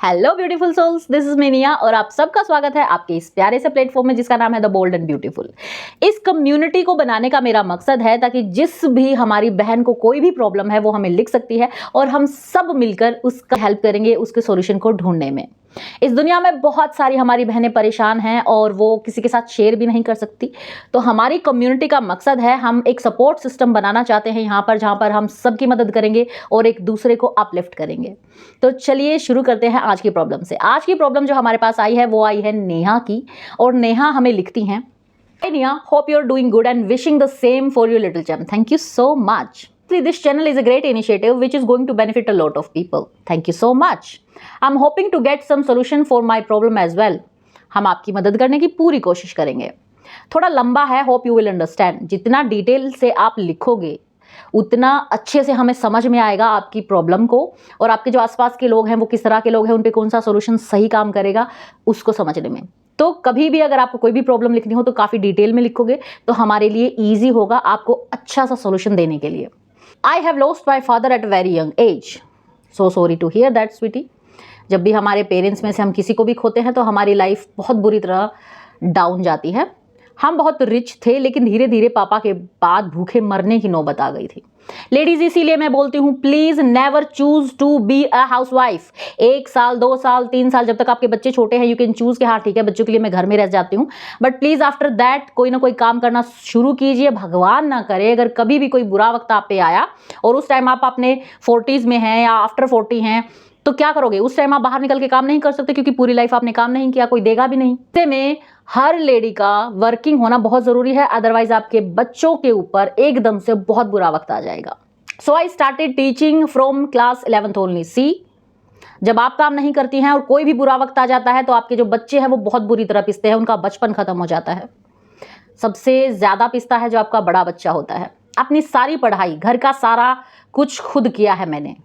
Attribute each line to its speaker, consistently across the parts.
Speaker 1: Hello beautiful souls, this is Minia और आप सबका स्वागत है आपके इस प्यारे से प्लेटफॉर्म में जिसका नाम है द बोल्ड एंड ब्यूटीफुल। इस कम्युनिटी को बनाने का मेरा मकसद है ताकि जिस भी हमारी बहन को कोई भी प्रॉब्लम है वो हमें लिख सकती है और हम सब मिलकर उसका हेल्प करेंगे उसके सॉल्यूशन को ढूंढने में। इस दुनिया में बहुत सारी हमारी बहनें परेशान हैं और वो किसी के साथ शेयर भी नहीं कर सकती। तो हमारी कम्युनिटी का मकसद है, हम एक सपोर्ट सिस्टम बनाना चाहते हैं यहाँ पर, जहाँ पर हम सबकी मदद करेंगे और एक दूसरे को अपलिफ्ट करेंगे। तो चलिए शुरू करते हैं आज की प्रॉब्लम से। आज की प्रॉब्लम जो हमारे पास आई है वो आई है नेहा की, और नेहा हमें लिखती हैं, Hi Neha, hope you're doing good and wishing the same for your little gem. Thank you so much. This channel is a great initiative which is going to benefit a lot of people. Thank you so much. I'm hoping to get some solution for my problem as well. हम आपकी मदद करने की पूरी कोशिश करेंगे। थोड़ा लंबा है, hope you will understand. जितना डिटेल से आप लिखोगे उतना अच्छे से हमें समझ में आएगा आपकी प्रॉब्लम को, और आपके जो आसपास के लोग हैं वो किस तरह के लोग हैं, उन पे कौन सा सॉल्यूशन सही काम करेगा उसको समझने में। तो कभी भी अगर आपको कोई भी प्रॉब्लम लिखनी हो तो काफ़ी डिटेल में लिखोगे तो हमारे लिए ईजी होगा आपको अच्छा सा सॉल्यूशन देने के लिए। I have lost my father at very young age. So sorry to hear that sweetie. जब भी हमारे पेरेंट्स में से हम किसी को भी खोते हैं तो हमारी लाइफ बहुत बुरी तरह डाउन जाती है। हम बहुत रिच थे लेकिन धीरे धीरे पापा के बाद भूखे मरने की नौबत आ गई थी। लेडीज, इसीलिए मैं बोलती हूँ, please never choose to be a housewife. 1 साल 2 साल 3 साल जब तक आपके बच्चे छोटे हैं यू कैन चूज कि हाँ ठीक है बच्चों के लिए मैं घर में रह जाती हूँ, बट प्लीज आफ्टर दैट कोई ना कोई काम करना शुरू कीजिए। भगवान ना करे अगर कभी भी कोई बुरा वक्त आप पे आया और उस टाइम आप अपने 40s में हैं या आफ्टर 40 हैं तो क्या करोगे? उस टाइम आप बाहर निकल के काम नहीं कर सकते क्योंकि पूरी लाइफ आपने काम नहीं किया, कोई देगा भी नहीं। ऐसे में हर लेडी का वर्किंग होना बहुत जरूरी है, अदरवाइज आपके बच्चों के ऊपर एकदम से बहुत बुरा वक्त आ जाएगा। So I started teaching from class 11th only. See, जब आप काम नहीं करती हैं और कोई भी बुरा वक्त आ जाता है तो आपके जो बच्चे हैं वो बहुत बुरी तरह पिसते हैं, उनका बचपन खत्म हो जाता है। सबसे ज्यादा पिसता है जो आपका बड़ा बच्चा होता है। अपनी सारी पढ़ाई, घर का सारा कुछ खुद किया है मैंने।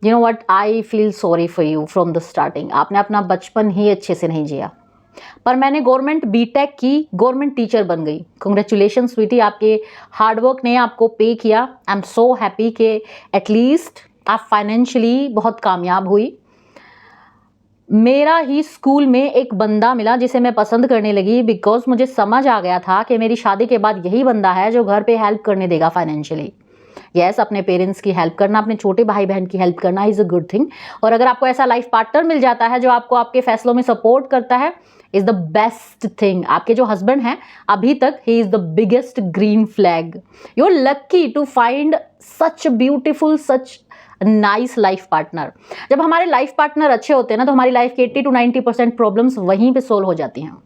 Speaker 1: You know what? I feel sorry for you from the starting. आपने अपना बचपन ही अच्छे से नहीं जिया। पर मैंने गवर्नमेंट बीटेक की, गवर्नमेंट टीचर बन गई। कॉन्ग्रेचुलेशन स्वीटी, आपके हार्डवर्क ने आपको पे किया। आई एम सो हैप्पी कि एटलीस्ट आप फाइनेंशियली बहुत कामयाब हुई। मेरा ही स्कूल में एक बंदा मिला जिसे मैं पसंद करने लगी बिकॉज मुझे समझ आ गया था कि मेरी शादी के बाद यही बंदा है जो घर पे हेल्प करने देगा फाइनेंशियली। यस, अपने पेरेंट्स की हेल्प करना, अपने छोटे भाई बहन की हेल्प करना इज अ गुड थिंग। और अगर आपको ऐसा लाइफ पार्टनर मिल जाता है जो आपको आपके फैसलों में सपोर्ट करता है, इज द बेस्ट थिंग। आपके जो हस्बैंड हैं अभी तक, he is the biggest green flag. You are lucky to find such beautiful, such nice life partner. जब हमारे लाइफ पार्टनर अच्छे होते हैं ना तो हमारी लाइफ के 80 to 90% प्रॉब्लम्स वहीं पे सोल्व हो जाती हैं।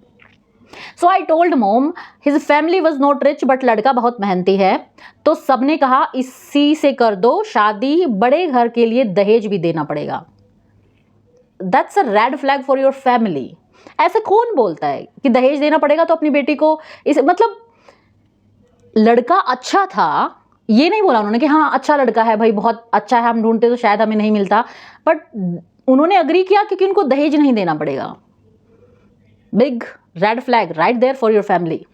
Speaker 1: सो आई टोल्ड मोम his family was not rich but लड़का बहुत मेहनती है। तो सबने कहा इसी से कर दो शादी, बड़े घर के लिए दहेज भी देना पड़ेगा। That's a red flag for your family. ऐसे कौन बोलता है कि दहेज देना पड़ेगा तो अपनी बेटी को इस मतलब लड़का अच्छा था ये नहीं बोला उन्होंने कि हाँ अच्छा लड़का है भाई, बहुत अच्छा है, हम ढूंढते तो शायद हमें नहीं मिलता, बट उन्होंने अग्री किया क्योंकि उनको दहेज नहीं देना पड़ेगा। Big red flag right there for your family.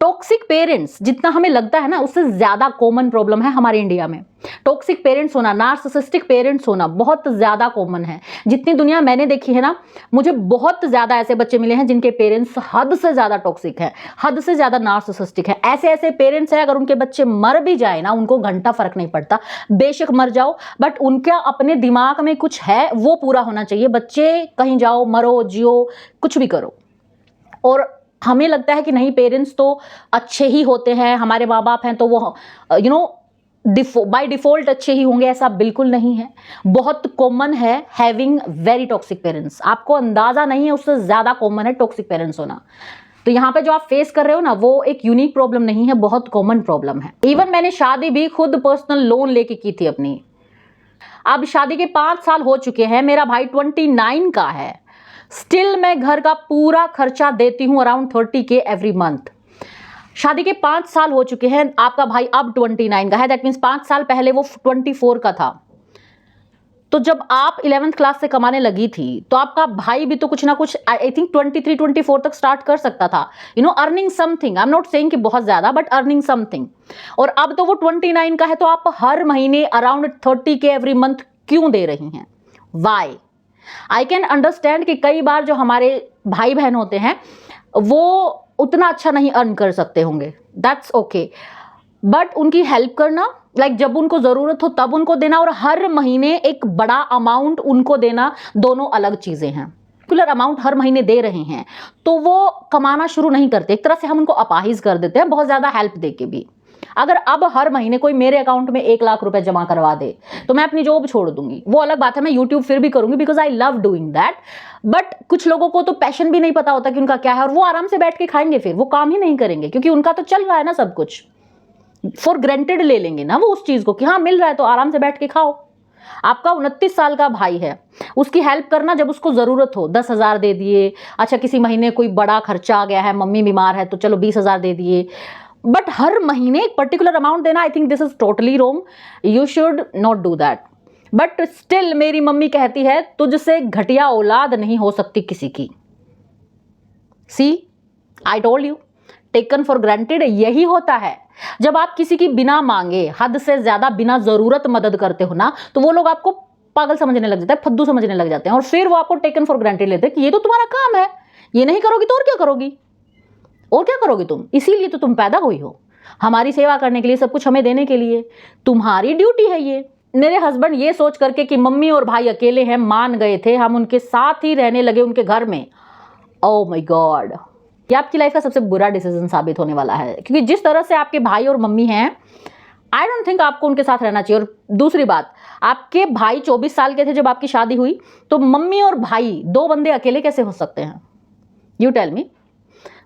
Speaker 1: Toxic parents जितना हमें लगता है ना उससे ज्यादा कॉमन प्रॉब्लम है हमारे इंडिया में। टॉक्सिक पेरेंट्स होना, नार्सिसिस्टिक पेरेंट्स होना बहुत ज्यादा कॉमन है। जितनी दुनिया मैंने देखी है ना, मुझे बहुत ज्यादा ऐसे बच्चे मिले हैं जिनके पेरेंट्स हद से ज्यादा टॉक्सिक है, हद से ज्यादा नार्सिसिस्टिक है। ऐसे ऐसे पेरेंट्स हैं अगर उनके बच्चे मर भी जाए ना उनको घंटा फर्क नहीं पड़ता, बेशक मर जाओ, बट उनका अपने दिमाग में कुछ है वो पूरा होना चाहिए। बच्चे कहीं जाओ, मरो, जियो, कुछ भी करो। और हमें लगता है कि नहीं पेरेंट्स तो अच्छे ही होते हैं, हमारे माँ बाप हैं तो वो बाय डिफॉल्ट अच्छे ही होंगे, ऐसा बिल्कुल नहीं है। बहुत कॉमन है हैविंग वेरी टॉक्सिक पेरेंट्स। आपको अंदाजा नहीं है, उससे ज्यादा कॉमन है टॉक्सिक पेरेंट्स होना। तो यहाँ पे जो आप फेस कर रहे हो ना वो एक यूनिक प्रॉब्लम नहीं है, बहुत कॉमन प्रॉब्लम है। इवन मैंने शादी भी खुद पर्सनल लोन लेके की थी अपनी। अब शादी के 5 साल हो चुके हैं, मेरा भाई 29 का है, स्टिल मैं घर का पूरा खर्चा देती हूँ अराउंड 30K एवरी मंथ। शादी के 5 साल हो चुके हैं, आपका भाई अब 29 का है, दैट मीन्स 5 साल पहले वो 24 का था। तो जब आप 11th क्लास से कमाने लगी थी तो आपका भाई भी तो कुछ ना कुछ आई थिंक 23-24 तक स्टार्ट कर सकता था, earning something. I am not saying कि बहुत ज्यादा, बट अर्निंग समथिंग। और अब तो वो 29 का है, तो आप हर महीने अराउंड 30K एवरी मंथ क्यों दे रही हैं, वाई। आई कैन अंडरस्टैंड कि कई बार जो हमारे भाई बहन होते हैं वो उतना अच्छा नहीं अर्न कर सकते होंगे, दैट्स ओके, बट उनकी हेल्प करना, जब उनको ज़रूरत हो तब उनको देना और हर महीने एक बड़ा अमाउंट उनको देना, दोनों अलग चीज़ें हैं। पर्टिकुलर अमाउंट हर महीने दे रहे हैं तो वो कमाना शुरू नहीं करते, एक तरह से हम उनको अपाहिज कर देते हैं बहुत ज़्यादा हेल्प दे के भी। अगर अब हर महीने कोई मेरे अकाउंट में 1 लाख रुपए जमा करवा दे तो मैं अपनी जॉब छोड़ दूंगी, वो अलग बात है, मैं यूट्यूब फिर भी करूंगी because I love doing that. But कुछ लोगों को तो पैशन भी नहीं पता होता कि उनका क्या है और वो आराम से बैठ के खाएंगे, फिर वो काम ही नहीं करेंगे क्योंकि उनका तो चल रहा है ना सब कुछ, फॉर ग्रांटेड ले लेंगे ना वो उस चीज को कि हाँ मिल रहा है तो आराम से बैठ के खाओ। आपका 29 साल का भाई है, उसकी हेल्प करना जब उसको जरूरत हो, 10,000 दे दिए, अच्छा किसी महीने कोई बड़ा खर्चा आ गया है, मम्मी बीमार है तो चलो 20,000 दे दिए, बट हर महीने एक पर्टिकुलर अमाउंट देना, I think this is totally wrong, you should not do that. But still मेरी मम्मी कहती है तुझसे घटिया औलाद नहीं हो सकती किसी की। See, I told you, taken for granted यही होता है। जब आप किसी की बिना मांगे हद से ज्यादा बिना जरूरत मदद करते हो ना, तो वो लोग आपको पागल समझने लग जाते हैं, फद्दू समझने लग जाते हैं और फिर वो आपको टेकन फॉर ग्रांटेड लेते हैं कि ये तो तुम्हारा काम है, ये नहीं करोगी तो और क्या करोगी, और क्या करोगी तुम, इसीलिए तो तुम पैदा हुई हो, हमारी सेवा करने के लिए, सब कुछ हमें देने के लिए, तुम्हारी ड्यूटी है ये। मेरे हस्बैंड ये सोच करके कि मम्मी और भाई अकेले हैं मान गए थे, हम उनके साथ ही रहने लगे उनके घर में। ओह माय गॉड, ये आपकी लाइफ का सबसे बुरा डिसीजन साबित होने वाला है क्योंकि जिस तरह से आपके भाई और मम्मी हैं, आई डोंट थिंक आपको उनके साथ रहना चाहिए। और दूसरी बात, आपके भाई 24 साल के थे जब आपकी शादी हुई, तो मम्मी और भाई 2 बंदे अकेले कैसे हो सकते हैं, यू टेल मी।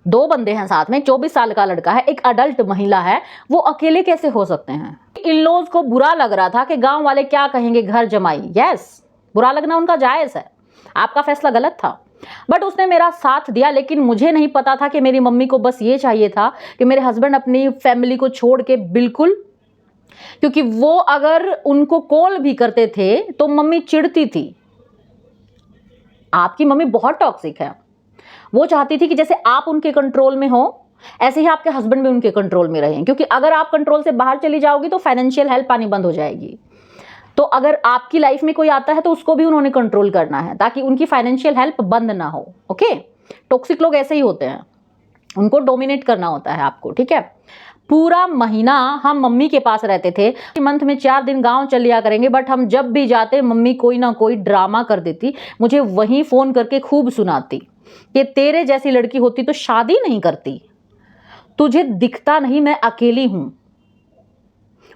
Speaker 1: 2 बंदे हैं साथ में, 24 साल का लड़का है, एक अडल्ट महिला है, वो अकेले कैसे हो सकते हैं। इन लॉज को बुरा लग रहा था कि गांव वाले क्या कहेंगे घर जमाई, यस बुरा लगना उनका जायज है, आपका फैसला गलत था, बट उसने मेरा साथ दिया। लेकिन मुझे नहीं पता था कि मेरी मम्मी को बस ये चाहिए था कि मेरे हस्बैंड अपनी फैमिली को छोड़ के बिल्कुल, क्योंकि वो अगर उनको कॉल भी करते थे तो मम्मी चिढ़ती थी। आपकी मम्मी बहुत टॉक्सिक है, वो चाहती थी कि जैसे आप उनके कंट्रोल में हो ऐसे ही आपके हस्बैंड भी उनके कंट्रोल में रहें, क्योंकि अगर आप कंट्रोल से बाहर चली जाओगी तो फाइनेंशियल हेल्प आनी बंद हो जाएगी। तो अगर आपकी लाइफ में कोई आता है तो उसको भी उन्होंने कंट्रोल करना है ताकि उनकी फाइनेंशियल हेल्प बंद ना हो। ओके, टॉक्सिक लोग ऐसे ही होते हैं, उनको डोमिनेट करना होता है आपको, ठीक है। पूरा महीना हम मम्मी के पास रहते थे, मंथ में 4 दिन गांव चल लिया करेंगे, बट हम जब भी जाते मम्मी कोई ना कोई ड्रामा कर देती, मुझे वहीं फोन करके खूब सुनाती कि तेरे जैसी लड़की होती तो शादी नहीं करती, तुझे दिखता नहीं मैं अकेली हूं,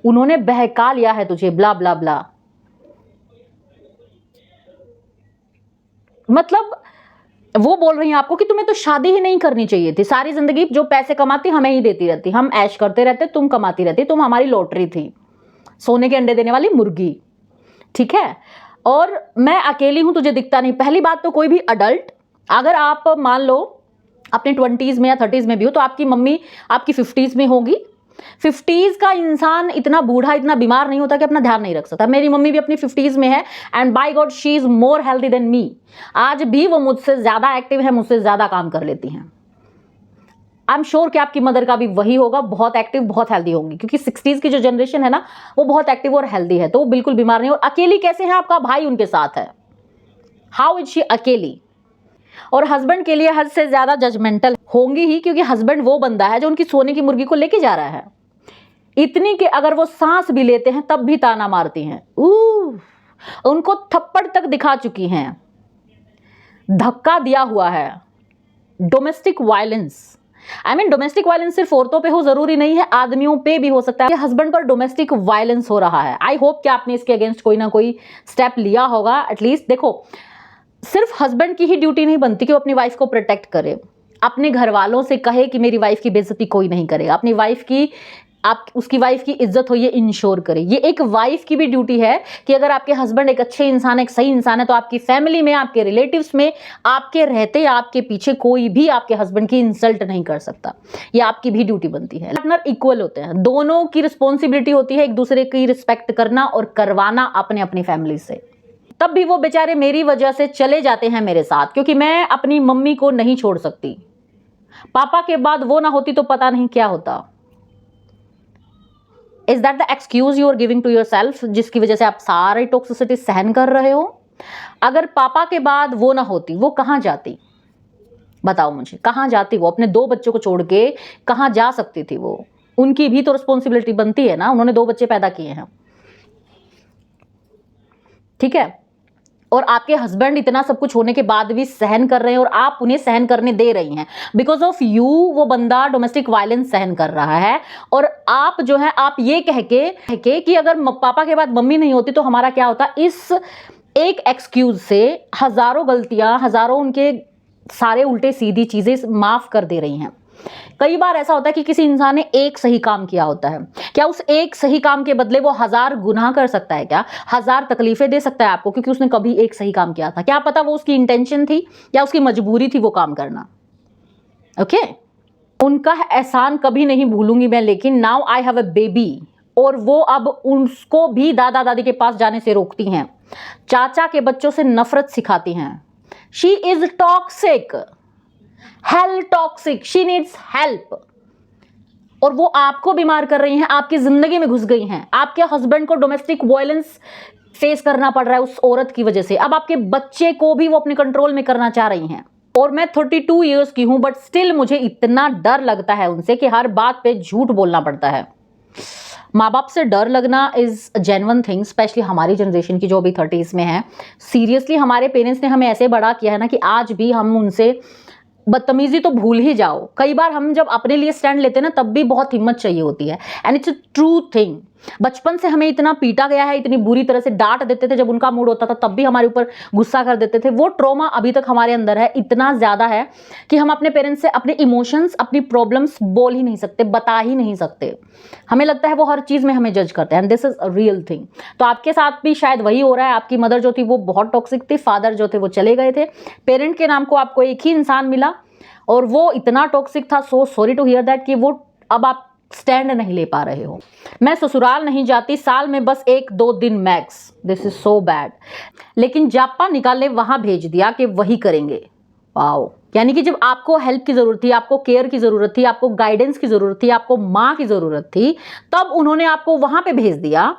Speaker 1: उन्होंने बहका लिया है तुझे, ब्ला ब्ला ब्ला। मतलब वो बोल रही हैं आपको कि तुम्हें तो शादी ही नहीं करनी चाहिए थी, सारी जिंदगी जो पैसे कमाती हमें ही देती रहती, हम ऐश करते रहते, तुम कमाती रहती, तुम हमारी लॉटरी थी, सोने के अंडे देने वाली मुर्गी, ठीक है। और मैं अकेली हूं, तुझे दिखता नहीं। पहली बात तो कोई भी अडल्ट, अगर आप मान लो अपने 20s में या 30s में भी हो तो आपकी मम्मी आपकी 50s में होगी। 50s का इंसान इतना बूढ़ा, इतना बीमार नहीं होता कि अपना ध्यान नहीं रख सकता। मेरी मम्मी भी अपनी 50s में है and by God she is more healthy than me. आज भी वो मुझसे ज्यादा एक्टिव है, मुझसे ज्यादा काम कर लेती हैं। आई एम श्योर कि आपकी मदर का भी वही होगा, बहुत एक्टिव, बहुत हेल्दी होंगी, क्योंकि 60s की जो जनरेशन है ना वो बहुत एक्टिव और हेल्दी है, तो वो बिल्कुल बीमार नहीं। और अकेली कैसे है, आपका भाई उनके साथ है, हाउ इज शी अकेली। और हस्बैंड के लिए हद से ज्यादा जजमेंटल होंगी ही, क्योंकि हस्बैंड वो बंदा है जो उनकी सोने की मुर्गी को लेके जा रहा है, इतनी कि अगर वो सांस भी लेते हैं तब भी ताना मारती हैं, उनको थप्पड़ तक दिखा चुकी हैं, धक्का दिया हुआ है। Domestic violence, I mean domestic violence सिर्फ औरतों पे हो जरूरी नहीं है, आदमियों पे भी हो सकता है। हस्बैंड पर डोमेस्टिक वायलेंस हो रहा है, आई होप कि आपने इसके अगेंस्ट कोई ना कोई स्टेप लिया होगा। एटलीस्ट देखो, सिर्फ हस्बैंड की ही ड्यूटी नहीं बनती कि वो अपनी वाइफ को प्रोटेक्ट करे, अपने घर वालों से कहे कि मेरी वाइफ की बेइज्जती कोई नहीं करेगा, अपनी वाइफ की, आप उसकी वाइफ की इज्जत हो ये इंश्योर करे। ये एक वाइफ की भी ड्यूटी है कि अगर आपके हस्बैंड एक अच्छे इंसान है, एक सही इंसान है, तो आपकी फैमिली में, आपके रिलेटिव्स में, आपके रहते आपके पीछे कोई भी आपके हस्बैंड की इंसल्ट नहीं कर सकता। ये आपकी भी ड्यूटी बनती है। पार्टनर इक्वल होते हैं, दोनों की रिस्पॉन्सिबिलिटी होती है एक दूसरे की रिस्पेक्ट करना और करवाना अपने अपनी फैमिली से। तब भी वो बेचारे मेरी वजह से चले जाते हैं मेरे साथ, क्योंकि मैं अपनी मम्मी को नहीं छोड़ सकती। पापा के बाद वो ना होती तो पता नहीं क्या होता। Is that the excuse you are giving to yourself, जिसकी वजह से आप सारे टॉक्सिसिटी सहन कर रहे हो? अगर पापा के बाद वो ना होती, वो कहाँ जाती? बताओ मुझे, कहाँ जाती वो? अपने 2 बच्चों को छोड़ के कहाँ जा सकती थी वो? उनकी भी तो रिस्पॉन्सिबिलिटी बनती है ना, उन्होंने 2 बच्चे पैदा किए हैं, ठीक है? और आपके हस्बैंड इतना सब कुछ होने के बाद भी सहन कर रहे हैं और आप उन्हें सहन करने दे रही हैं। बिकॉज ऑफ यू वो बंदा डोमेस्टिक वायलेंस सहन कर रहा है, और आप जो है आप ये कह के कि अगर पापा के बाद मम्मी नहीं होती तो हमारा क्या होता, इस एक एक्सक्यूज से हजारों गलतियां, हजारों उनके सारे उल्टे सीधी चीजें माफ कर दे रही हैं। कई बार ऐसा होता है कि किसी इंसान ने एक सही काम किया होता है, क्या उस एक सही काम के बदले वो 1000 गुनाह कर सकता है? क्या 1000 तकलीफें दे सकता है आपको क्योंकि उसने कभी एक सही काम किया था? क्या पता वो उसकी इंटेंशन थी या उसकी मजबूरी थी वो काम करना। ओके, उनका एहसान कभी नहीं भूलूंगी मैं, लेकिन now I have a baby, और वो अब उसको भी दादा दादी के पास जाने से रोकती हैं, चाचा के बच्चों से नफरत सिखाती हैं। She is toxic, hello toxic, she needs help. और वो आपको बीमार कर रही हैं, आपकी जिंदगी में घुस गई हैं। आपके हस्बैंड को डोमेस्टिक वायलेंस फेस करना पड़ रहा है उस औरत की वजह से। अब आपके बच्चे को भी वो अपने कंट्रोल में करना चाह रही हैं। और मैं 32 इयर्स की हूं, बट स्टिल मुझे इतना डर लगता है उनसे कि हर बात पे झूठ बोलना पड़ता है। माँ बाप से डर लगना इज जेन्युइन थिंग, स्पेशली हमारी जनरेशन की जो अभी 30s में है। सीरियसली हमारे पेरेंट्स ने हमें ऐसे बड़ा किया है ना कि आज भी हम उनसे बदतमीजी तो भूल ही जाओ। कई बार हम जब अपने लिए स्टैंड लेते हैं ना, तब भी बहुत हिम्मत चाहिए होती है, and it's a true thing. बचपन से हमें इतना पीटा गया है, इतनी बुरी तरह से डांट देते थे, जब उनका मूड होता था तब भी हमारे ऊपर गुस्सा कर देते थे। वो ट्रॉमा अभी तक हमारे अंदर है, इतना ज्यादा है कि हम अपने पेरेंट्स से अपने इमोशंस, अपनी प्रॉब्लम्स बोल ही नहीं सकते, बता ही नहीं सकते। हमें लगता है वो हर चीज में हमें जज करते हैं, and this is a real thing. तो आपके साथ भी शायद वही हो रहा है। आपकी मदर जो थी वो बहुत टॉक्सिक थी, फादर जो थे वो चले गए थे, पेरेंट के नाम को आपको एक ही इंसान मिला और वो इतना टॉक्सिक था। So sorry to hear that कि वो अब आप स्टैंड नहीं ले पा रहे हो। मैं ससुराल नहीं जाती, साल में बस 1-2 दिन max, this is so bad. लेकिन जापा निकालने वहां भेज दिया कि वही करेंगे। वाओ, यानी कि जब आपको हेल्प की जरूरत थी, आपको केयर की जरूरत थी, आपको गाइडेंस की जरूरत थी, आपको माँ की जरूरत थी, तब उन्होंने आपको वहां पे भेज दिया।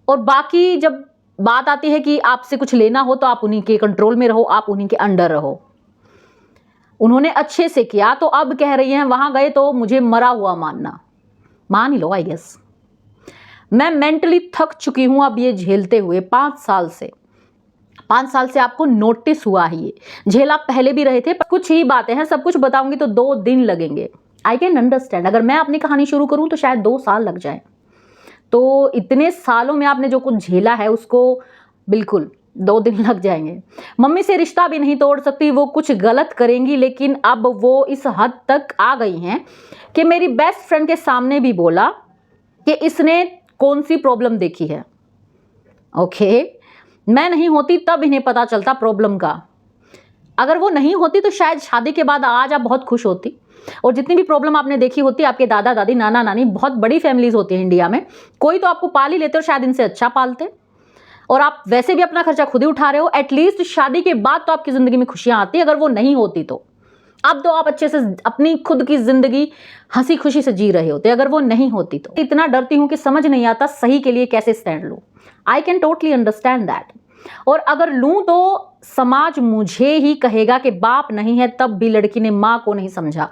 Speaker 1: और बाकी जब बात आती है कि आपसे कुछ लेना हो तो आप उन्हीं के कंट्रोल में रहो, आप उन्हीं के अंडर रहो। उन्होंने अच्छे से किया, तो अब कह रही हैं वहां गए तो मुझे मरा हुआ मानना। मान ही लो आई गेस। मैं मेंटली थक चुकी हूं अब ये झेलते हुए 5 साल से। 5 साल से आपको नोटिस हुआ ही, ये झेल आप पहले भी रहे थे। कुछ ही बातें हैं, सब कुछ बताऊंगी तो 2 दिन लगेंगे। आई कैन अंडरस्टैंड, अगर मैं अपनी कहानी शुरू करूं तो शायद 2 साल लग जाए। तो इतने सालों में आपने जो कुछ झेला है उसको बिल्कुल 2 दिन लग जाएंगे। मम्मी से रिश्ता भी नहीं तोड़ सकती, वो कुछ गलत करेंगी, लेकिन अब वो इस हद तक आ गई हैं कि मेरी बेस्ट फ्रेंड के सामने भी बोला कि इसने कौन सी प्रॉब्लम देखी है। ओके, मैं नहीं होती तब इन्हें पता चलता प्रॉब्लम का। अगर वो नहीं होती तो शायद शादी के बाद आज आप बहुत खुश होती, और जितनी भी प्रॉब्लम आपने देखी होती, आपके दादा दादी, नाना नानी, बहुत बड़ी फैमिलीज होती है इंडिया में, कोई तो आपको पाल ही लेते और शायद इनसे अच्छा पालते। और आप वैसे भी अपना खर्चा खुद ही उठा रहे हो, एटलीस्ट शादी के बाद तो आपकी जिंदगी में खुशियां आती। अगर वो नहीं होती तो अब तो आप अच्छे से अपनी खुद की जिंदगी हंसी खुशी से जी रहे होते, अगर वो नहीं होती तो। इतना डरती हूं कि समझ नहीं आता सही के लिए कैसे स्टैंड लूं। I can totally understand that. और अगर लूं तो समाज मुझे ही कहेगा कि बाप नहीं है, तब भी लड़की ने मां को नहीं समझा।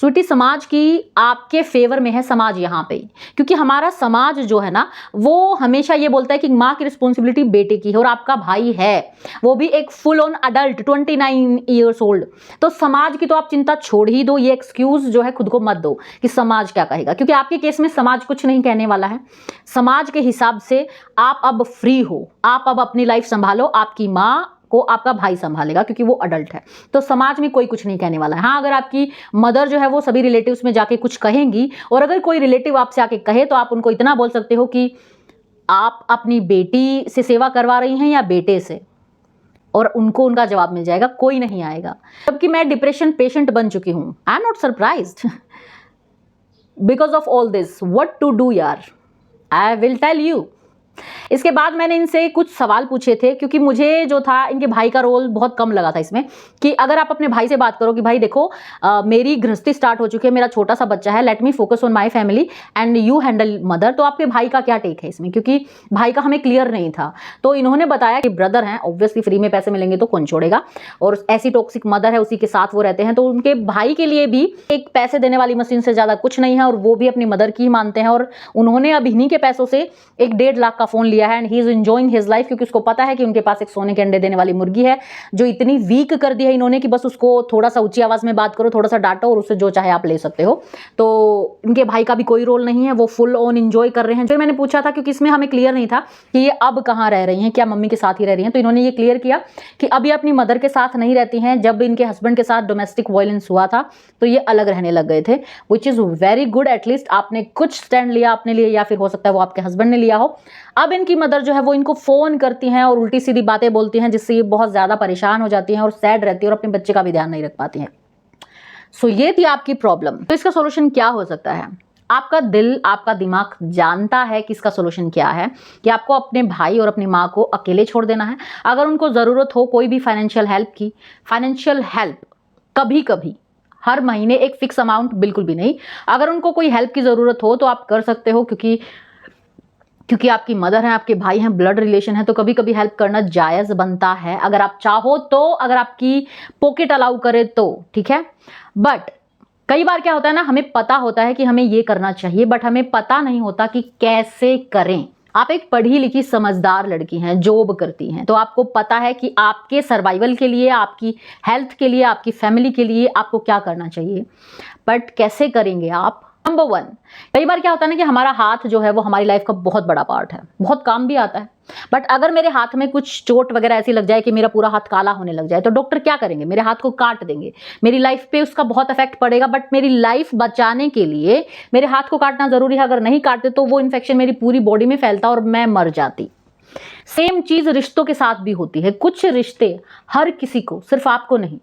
Speaker 1: स्वीटी, समाज की आपके फेवर में है समाज यहाँ पे, क्योंकि हमारा समाज जो है ना वो हमेशा ये बोलता है कि माँ की रिस्पॉन्सिबिलिटी बेटे की है, और आपका भाई है वो भी एक full on adult 29 years old. तो समाज की तो आप चिंता छोड़ ही दो, ये एक्सक्यूज जो है खुद को मत दो कि समाज क्या कहेगा, क्योंकि आपके केस में समाज कुछ नहीं कहने वाला है। समाज के हिसाब से आप अब फ्री हो, आप अब अपनी लाइफ संभालो, आपकी माँ को आपका भाई संभालेगा क्योंकि वो अडल्ट है। तो समाज में कोई कुछ नहीं कहने वाला है। हाँ, अगर आपकी मदर जो है वो सभी रिलेटिव्स में जाके कुछ कहेंगी, और अगर कोई रिलेटिव आपसे आके कहे तो आप उनको इतना बोल सकते हो कि आप अपनी बेटी से सेवा करवा रही हैं या बेटे से, और उनको उनका जवाब मिल जाएगा, कोई नहीं आएगा। जबकि मैं डिप्रेशन पेशेंट बन चुकी हूँ। I am not surprised because of all this. What to do यार, आई विल टेल यू। इसके बाद मैंने इनसे कुछ सवाल पूछे थे, क्योंकि मुझे जो था इनके भाई का रोल बहुत कम लगा था इसमें, कि अगर आप अपने भाई से बात करो कि भाई देखो मेरी गृहस्थी स्टार्ट हो चुकी है, मेरा छोटा सा बच्चा है, let me focus on my family and you handle mother, तो आपके भाई का क्या टेक है इसमें, क्योंकि भाई का हमें क्लियर नहीं था। तो इन्होंने बताया कि ब्रदर हैं, ऑब्वियसली फ्री में पैसे मिलेंगे तो कौन छोड़ेगा, और ऐसी टॉक्सिक मदर है उसी के साथ वो रहते हैं, तो उनके भाई के लिए भी एक पैसे देने वाली मशीन से ज्यादा कुछ नहीं है, और वो भी अपनी मदर की ही मानते हैं। और उन्होंने अब इन्हीं के पैसों से एक 1.5 लाख का फोन लिया है and he is enjoying his life, क्योंकि उसको पता है कि उनके पास एक सोने के अंडे देने वाली मुर्गी है जो इतनी वीक कर दी है इन्होंने कि बस उसको थोड़ा सा ऊंची आवाज में बात करो, थोड़ा सा डांटो और उससे जो चाहे आप ले सकते हो। तो इनके भाई का भी कोई रोल नहीं है, वो फुल ऑन एंजॉय कर रहे हैं। फिर मैंने पूछा था, क्योंकि इसमें हमें क्लियर नहीं था कि ये अब कहाँ रह रही हैं, क्या मम्मी के साथ ही रह रही हैं, तो इन्होंने ये क्लियर किया कि अब ये अपनी मदर के साथ नहीं रहती हैं। जब इनके हस्बैंड के साथ डोमेस्टिक वायलेंस हुआ था तो ये अलग रहने लग गए थे, which is very good. At least आपने कुछ स्टैंड लिया अपने लिए, या फिर हो सकता है वो आपके हस्बैंड ने लिया हो। अब इनकी मदर जो है वो इनको फोन करती हैं और उल्टी सीधी बातें बोलती हैं, जिससे ये बहुत ज्यादा परेशान हो जाती हैं और सैड रहती है और अपने बच्चे का भी ध्यान नहीं रख पाती हैं। सो ये थी आपकी प्रॉब्लम। तो इसका सोल्यूशन क्या हो सकता है? आपका दिल, आपका दिमाग जानता है कि इसका सोल्यूशन क्या है, कि आपको अपने भाई और अपनी माँ को अकेले छोड़ देना है। अगर उनको ज़रूरत हो कोई भी फाइनेंशियल हेल्प की, फाइनेंशियल हेल्प कभी कभी, हर महीने एक फिक्स अमाउंट बिल्कुल भी नहीं। अगर उनको कोई हेल्प की ज़रूरत हो तो आप कर सकते हो, क्योंकि आपकी मदर है, आपके भाई हैं, ब्लड रिलेशन है, तो कभी कभी हेल्प करना जायज़ बनता है अगर आप चाहो तो, अगर आपकी पॉकेट अलाउ करे तो, ठीक है। बट कई बार क्या होता है ना, हमें पता होता है कि हमें ये करना चाहिए, बट हमें पता नहीं होता कि कैसे करें। आप एक पढ़ी लिखी समझदार लड़की हैं, जॉब करती हैं, तो आपको पता है कि आपके सर्वाइवल के लिए, आपकी हेल्थ के लिए, आपकी फैमिली के लिए आपको क्या करना चाहिए। बट कैसे करेंगे आप? नंबर 1, कई बार क्या होता है ना कि हमारा हाथ जो है वो हमारी लाइफ का बहुत बड़ा पार्ट है, बहुत काम भी आता है। बट अगर मेरे हाथ में कुछ चोट वगैरह ऐसी लग जाए कि मेरा पूरा हाथ काला होने लग जाए, तो डॉक्टर क्या करेंगे? मेरे हाथ को काट देंगे, मेरी लाइफ पे उसका बहुत इफेक्ट पड़ेगा। बट मेरी लाइफ बचाने के लिए मेरे हाथ को काटना जरूरी है। अगर नहीं काटते तो वो इन्फेक्शन मेरी पूरी बॉडी में फैलता और मैं मर जाती। सेम चीज रिश्तों के साथ भी होती है। कुछ रिश्ते हर किसी को, सिर्फ आपको नहीं,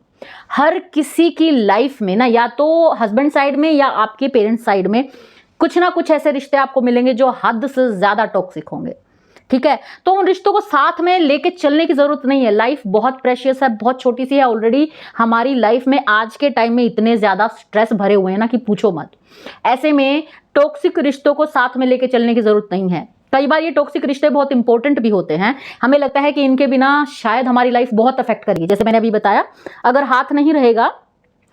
Speaker 1: हर किसी की लाइफ में ना, या तो हस्बैंड साइड में या आपके पेरेंट्स साइड में कुछ ना कुछ ऐसे रिश्ते आपको मिलेंगे जो हद से ज्यादा टॉक्सिक होंगे, ठीक है। तो उन रिश्तों को साथ में लेके चलने की जरूरत नहीं है। लाइफ बहुत प्रेशियस है, बहुत छोटी सी है। ऑलरेडी हमारी लाइफ में आज के टाइम में इतने ज्यादा स्ट्रेस भरे हुए हैं ना कि पूछो मत। ऐसे में टॉक्सिक रिश्तों को साथ में लेके चलने की जरूरत नहीं है। कई बार ये टॉक्सिक रिश्ते बहुत इंपॉर्टेंट भी होते हैं, हमें लगता है कि इनके बिना शायद हमारी लाइफ बहुत अफेक्ट करेगी। जैसे मैंने अभी बताया, अगर हाथ नहीं रहेगा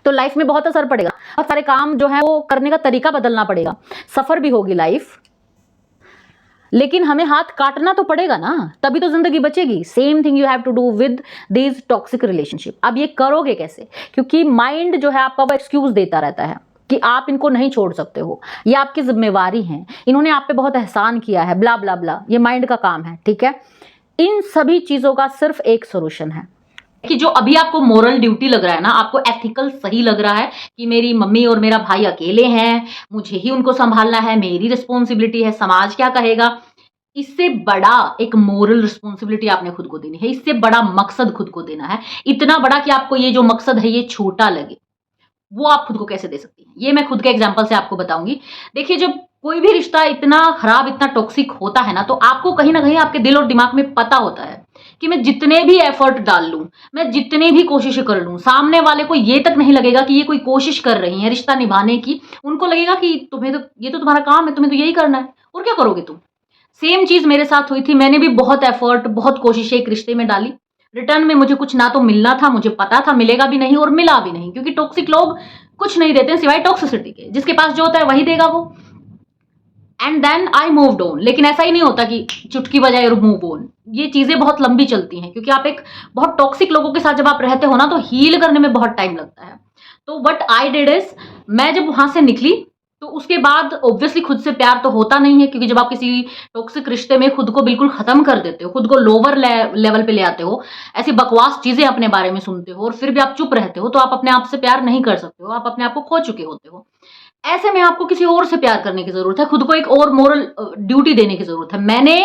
Speaker 1: तो लाइफ में बहुत असर पड़ेगा, बहुत सारे काम जो है वो करने का तरीका बदलना पड़ेगा, सफर भी होगी लाइफ। लेकिन हमें हाथ काटना तो पड़ेगा ना, तभी तो जिंदगी बचेगी। Same thing you have to do with these toxic relationship. अब ये करोगे कैसे? क्योंकि माइंड जो है आपका वो एक्सक्यूज देता रहता है कि आप इनको नहीं छोड़ सकते हो, ये आपकी जिम्मेवारी है, इन्होंने आप पे बहुत एहसान किया है, ब्ला ब्ला ब्ला। ये माइंड का काम है, ठीक है। इन सभी चीजों का सिर्फ एक सोल्यूशन है कि जो अभी आपको मोरल ड्यूटी लग रहा है ना, आपको एथिकल सही लग रहा है कि मेरी मम्मी और मेरा भाई अकेले हैं, मुझे ही उनको संभालना है, मेरी रिस्पॉन्सिबिलिटी है, समाज क्या कहेगा, इससे बड़ा एक मोरल रिस्पॉन्सिबिलिटी आपने खुद को देनी है। इससे बड़ा मकसद खुद को देना है, इतना बड़ा कि आपको ये जो मकसद है ये छोटा लगे, वो आप खुद को कैसे दे सकती हैं। ये मैं खुद के एग्जांपल से आपको बताऊंगी। देखिए, जब कोई भी रिश्ता इतना खराब, इतना टॉक्सिक होता है ना, तो आपको कहीं ना कहीं आपके दिल और दिमाग में पता होता है कि मैं जितने भी एफर्ट डाल लूं, मैं जितनी भी कोशिश कर लूं, सामने वाले को ये तक नहीं लगेगा कि ये कोई कोशिश कर रही है रिश्ता निभाने की। उनको लगेगा कि तुम्हें तो ये तो तुम्हारा काम है, तुम्हें तो यही करना है, और क्या करोगे तुम। सेम चीज मेरे साथ हुई थी। मैंने भी बहुत एफर्ट, बहुत कोशिशें एक रिश्ते में डाली, रिटर्न में मुझे कुछ ना तो मिलना था, मुझे पता था मिलेगा भी नहीं और मिला भी नहीं, क्योंकि टॉक्सिक लोग कुछ नहीं देते सिवाय टॉक्सिसिटी के। जिसके पास जो होता है वही देगा वो। And then I moved on. लेकिन ऐसा ही नहीं होता कि चुटकी बजाए और मूव ऑन। ये चीजें बहुत लंबी चलती हैं, क्योंकि आप एक बहुत टॉक्सिक लोगों के साथ जब आप रहते हो ना, तो हील करने में बहुत टाइम लगता है। तो व्हाट आई डिड इज, मैं जब वहां से निकली तो उसके बाद ऑब्वियसली खुद से प्यार तो होता नहीं है, क्योंकि जब आप किसी टॉक्सिक रिश्ते में खुद को बिल्कुल खत्म कर देते हो, खुद को लोअर लेवल पे ले आते हो, ऐसी बकवास चीजें अपने बारे में सुनते हो और फिर भी आप चुप रहते हो, तो आप अपने आप से प्यार नहीं कर सकते हो, आप अपने आप को खो चुके होते हो। ऐसे में आपको किसी और से प्यार करने की जरूरत है, खुद को एक और मोरल ड्यूटी देने की जरूरत है। मैंने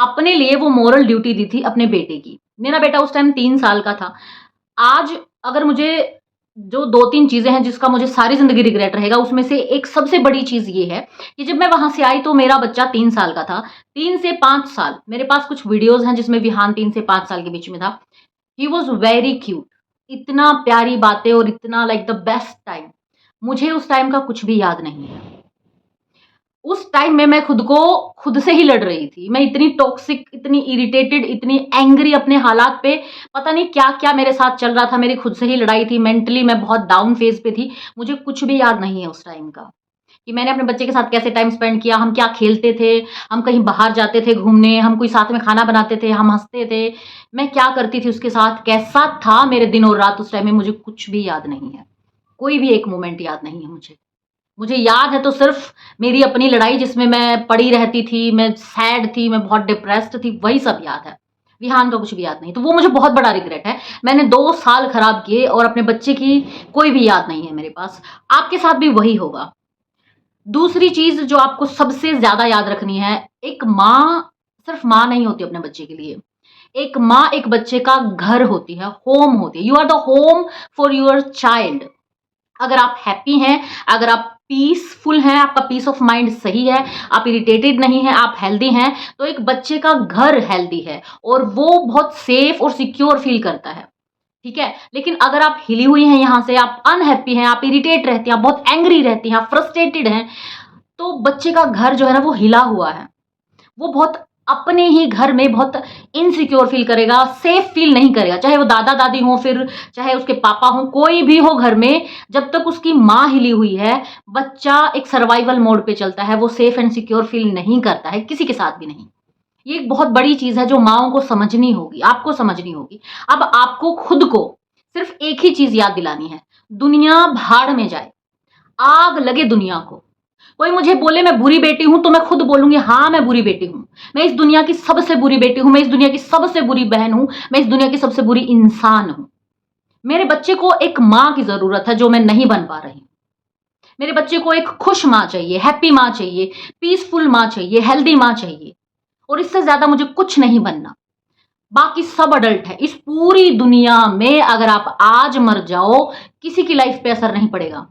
Speaker 1: अपने लिए वो मोरल ड्यूटी दी थी अपने बेटे की। मेरा बेटा उस टाइम 3 साल का था। आज अगर मुझे जो 2-3 चीज़ें हैं जिसका मुझे सारी ज़िंदगी रिग्रेट रहेगा, उसमें से एक सबसे बड़ी चीज़ ये है कि जब मैं वहाँ से आई तो मेरा बच्चा 3 साल का था। 3 से 5 साल मेरे पास कुछ वीडियोज़ हैं जिसमें विहान 3 से 5 साल के बीच में था। He was very cute. इतना प्यारी बातें और इतना लाइक द बेस्ट टाइम। मुझे उस टाइम का कुछ भी याद नहीं है। उस टाइम में मैं खुद से ही लड़ रही थी। मैं इतनी टॉक्सिक, इतनी इरिटेटेड, इतनी एंग्री अपने हालात पे, पता नहीं क्या-क्या मेरे साथ चल रहा था। मेरी खुद से ही लड़ाई थी। मेंटली मैं बहुत डाउन फेज़ पे थी। मुझे कुछ भी याद नहीं है उस टाइम का, कि मैंने अपने बच्चे के साथ कैसे टाइम स्पेंड किया, हम क्या खेलते थे, हम कहीं बाहर जाते थे घूमने, हम कोई साथ में खाना बनाते थे, हम हँसते थे। मैं क्या करती थी उसके साथ, कैसा था मेरे दिन और रात उस टाइम में, मुझे कुछ भी याद नहीं है। कोई भी एक मोमेंट याद नहीं है मुझे। मुझे याद है तो सिर्फ़ मेरी अपनी लड़ाई जिसमें मैं पड़ी रहती थी, मैं सैड थी, मैं बहुत डिप्रेस्ड थी, वही सब याद है। विहान का कुछ भी याद नहीं। तो वो मुझे बहुत बड़ा रिग्रेट है। मैंने 2 साल खराब किए और अपने बच्चे की कोई भी याद नहीं है मेरे पास। आपके साथ भी वही होगा। दूसरी चीज़ जो आपको सबसे ज़्यादा याद रखनी है, एक माँ सिर्फ़ माँ नहीं होती अपने बच्चे के लिए। एक माँ एक बच्चे का घर होती है, होम होती है। You are the home for your child. अगर आप हैप्पी हैं, अगर आप पीसफुल हैं, आपका पीस ऑफ माइंड सही है, आप इरिटेटेड नहीं हैं, आप हेल्दी हैं, तो एक बच्चे का घर हेल्दी है और वो बहुत सेफ और सिक्योर फील करता है। ठीक है? लेकिन अगर आप हिली हुई हैं यहाँ से, आप अनहैप्पी हैं, आप इरिटेट रहती हैं, आप बहुत एंग्री रहती हैं, आप फ्रस्ट्रेटेड हैं, तो बच्चे का घर जो है ना वो हिला हुआ है। वो बहुत अपने ही घर में बहुत इनसिक्योर फील करेगा, सेफ फील नहीं करेगा। चाहे वो दादा-दादी हों, फिर चाहे उसके पापा हों, कोई भी हो घर में, जब तक उसकी माँ हिली हुई है, बच्चा एक सर्वाइवल मोड पे चलता है, वो सेफ एंड सिक्योर फील नहीं करता है, किसी के साथ भी नहीं। ये एक बहुत बड़ी चीज़ है जो माँओं को समझनी होगी, आपको समझनी होगी। अब आपको खुद को सिर्फ़ एक ही चीज़ याद दिलानी है, दुनिया भाड़ में जाए, आग लगे दुनिया को। कोई मुझे बोले मैं बुरी बेटी हूँ, तो मैं खुद बोलूँगी हाँ, मैं बुरी बेटी हूँ। मैं इस दुनिया की सबसे बुरी बेटी हूँ, मैं इस दुनिया की सबसे बुरी बहन हूँ, मैं इस दुनिया की सबसे बुरी इंसान हूँ। मेरे बच्चे को एक माँ की ज़रूरत है जो मैं नहीं बन पा रही हूँ। मेरे बच्चे को एक खुश माँ चाहिए, हैप्पी माँ चाहिए, पीसफुल माँ चाहिए, हेल्दी माँ चाहिए और इससे ज़्यादा मुझे कुछ नहीं बनना। बाकी सब अडल्ट है। इस पूरी दुनिया में अगर आप आज मर जाओ, किसी की लाइफ़ पे असर नहीं पड़ेगा।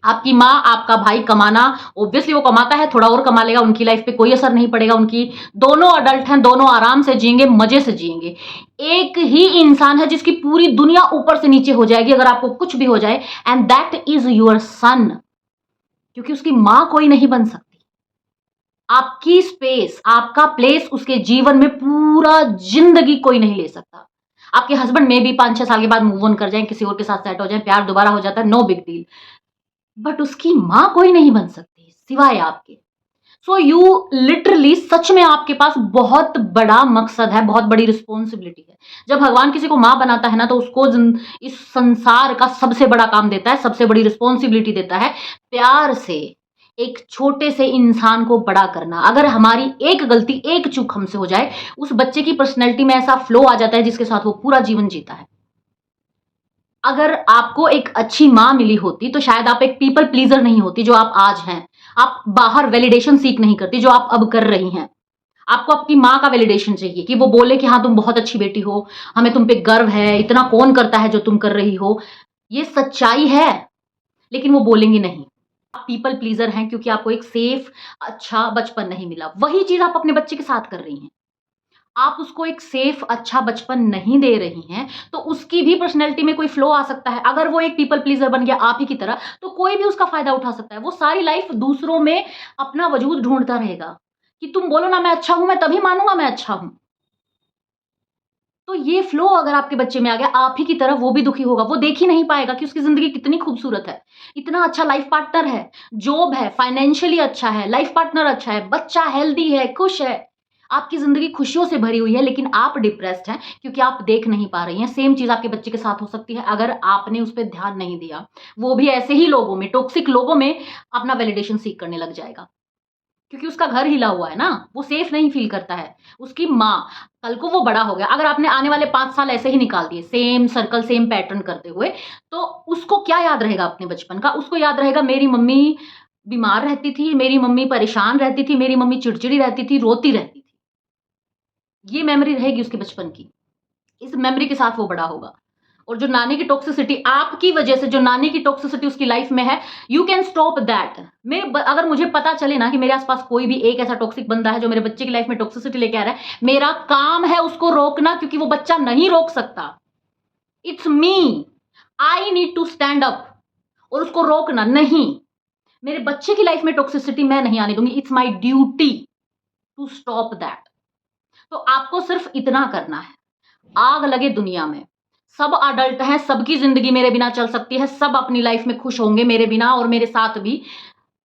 Speaker 1: आपकी माँ, आपका भाई कमाना, ऑब्वियसली वो कमाता है, थोड़ा और कमा लेगा, उनकी लाइफ़ पे कोई असर नहीं पड़ेगा उनकी। दोनों अडल्ट हैं, दोनों आराम से जिएँगे, मज़े से जिएँगे। एक ही इंसान है जिसकी पूरी दुनिया ऊपर से नीचे हो जाएगी अगर आपको कुछ भी हो जाए, and that is your son, क्योंकि उसकी माँ कोई नहीं बन सकती। आपकी स्पेस, आपका प्लेस उसके जीवन में पूरा ज़िंदगी कोई नहीं ले सकता। आपके हस्बैंड मेबी 5-6 साल के बाद मूव ऑन कर जाएँ, किसी और के साथ सेट हो जाएँ, प्यार दोबारा हो जाता है, नो बिग डील। बट उसकी माँ कोई नहीं बन सकती सिवाय आपके। सो यू लिटरली सच में आपके पास बहुत बड़ा मकसद है, बहुत बड़ी रिस्पॉन्सिबिलिटी है। जब भगवान किसी को माँ बनाता है ना तो उसको इस संसार का सबसे बड़ा काम देता है, सबसे बड़ी रिस्पॉन्सिबिलिटी देता है, प्यार से एक छोटे से इंसान को बड़ा करना। अगर हमारी एक गलती, एक चूक हमसे हो जाए, उस बच्चे की पर्सनैलिटी में ऐसा फ्लो आ जाता है जिसके साथ वो पूरा जीवन जीता है। अगर आपको एक अच्छी माँ मिली होती तो शायद आप एक पीपल प्लीजर नहीं होती जो आप आज हैं। आप बाहर वैलिडेशन सीक नहीं करती जो आप अब कर रही हैं। आपको आपकी माँ का वैलिडेशन चाहिए कि वो बोले कि हाँ तुम बहुत अच्छी बेटी हो, हमें तुम पे गर्व है, इतना कौन करता है जो तुम कर रही हो। ये सच्चाई है, लेकिन वो बोलेंगी नहीं। आप पीपल प्लीजर हैं क्योंकि आपको एक सेफ अच्छा बचपन नहीं मिला। वही चीज़ आप अपने बच्चे के साथ कर रही हैं। आप उसको एक सेफ अच्छा बचपन नहीं दे रही हैं, तो उसकी भी पर्सनैलिटी में कोई फ्लो आ सकता है। अगर वो एक पीपल प्लीजर बन गया आप ही की तरह, तो कोई भी उसका फ़ायदा उठा सकता है। वो सारी लाइफ़ दूसरों में अपना वजूद ढूँढता रहेगा, कि तुम बोलो ना मैं अच्छा हूँ, मैं तभी मानूँगा मैं अच्छा हूँ। तो ये फ्लो अगर आपके बच्चे में आ गया, आप ही की तरह वो भी दुखी होगा। वो देख ही नहीं पाएगा कि उसकी ज़िंदगी कितनी खूबसूरत है। इतना अच्छा लाइफ़ पार्टनर है, जॉब है, फाइनेंशियली अच्छा है, लाइफ़ पार्टनर अच्छा है, बच्चा हेल्दी है, खुश है। आपकी ज़िंदगी खुशियों से भरी हुई है, लेकिन आप डिप्रेस्ड हैं क्योंकि आप देख नहीं पा रही हैं। सेम चीज़ आपके बच्चे के साथ हो सकती है अगर आपने उस पे ध्यान नहीं दिया। वो भी ऐसे ही लोगों में, टॉक्सिक लोगों में अपना वैलिडेशन सीक करने लग जाएगा। क्योंकि उसका घर हिला हुआ है ना, वो सेफ नहीं फ़ील करता है। उसकी माँ, कल को वो बड़ा हो गया, अगर आपने आने वाले 5 साल ऐसे ही निकाल दिए, सेम सर्कल, सेम पैटर्न करते हुए, तो उसको क्या याद रहेगा अपने बचपन का? उसको याद रहेगा मेरी मम्मी बीमार रहती थी, मेरी मम्मी परेशान रहती थी, मेरी मम्मी चिड़चिड़ी रहती थी, रोती रहती थी। ये मेमोरी रहेगी उसके बचपन की। इस मेमोरी के साथ वो बड़ा होगा। और जो नानी की टॉक्सिसिटी आपकी वजह से, जो नानी की टॉक्सिसिटी उसकी लाइफ में है, यू कैन स्टॉप दैट। अगर मुझे पता चले ना कि मेरे आसपास कोई भी एक ऐसा टॉक्सिक बंदा है जो मेरे बच्चे की लाइफ में टॉक्सिसिटी लेके आ रहा है, मेरा काम है उसको रोकना, क्योंकि वो बच्चा नहीं रोक सकता। It's me, I need to stand up और उसको रोकना। नहीं, मेरे बच्चे की लाइफ में टॉक्सिसिटी मैं नहीं आने दूंगी। It's my duty to stop that. तो आपको सिर्फ इतना करना है, आग लगे दुनिया में, सब अडल्ट हैं, सबकी जिंदगी मेरे बिना चल सकती है, सब अपनी लाइफ में खुश होंगे मेरे बिना और मेरे साथ भी।